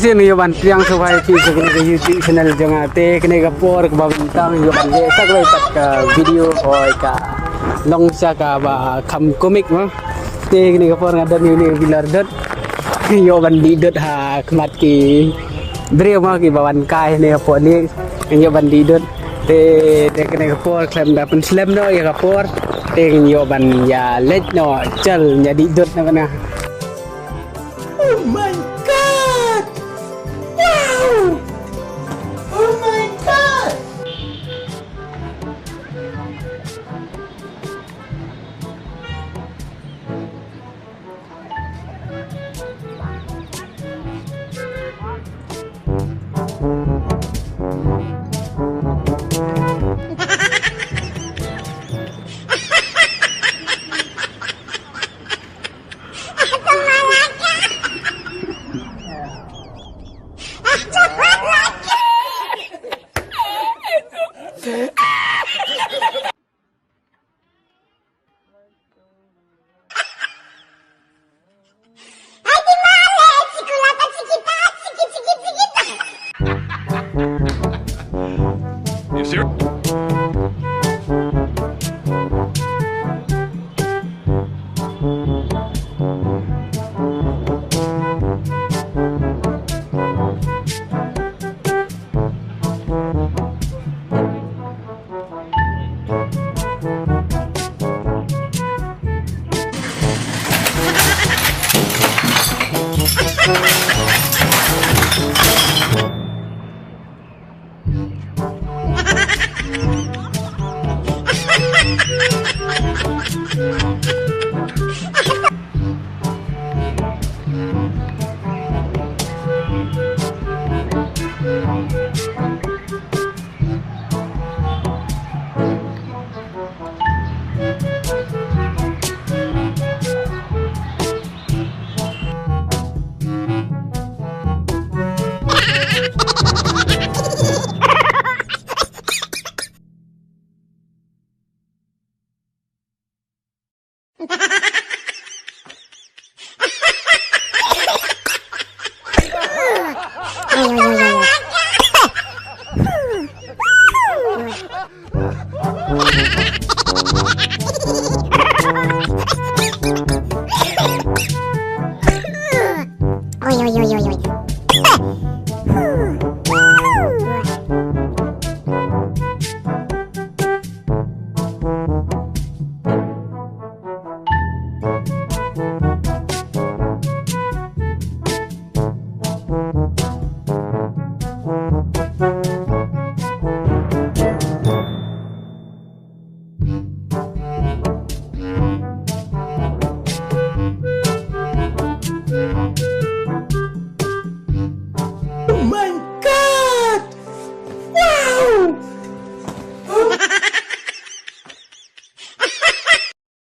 sini yo ban priang sobai pi ke YouTube channel jangan te kene ga por ke bintang yo ban le sak lai pat ka video oi ka long sa ka ba kham komik ma te kene ga por ngada ni bilor dot yo ban di dot ha khmat ki briew ma ki bawan kai ne po ni yo ban di dot te kene ga por klem da pen slem no ya ga por te yo ban ya let no chal nya di dot na kana. Oh my god! Wow! Oh my god! You serious? Ha ha ha!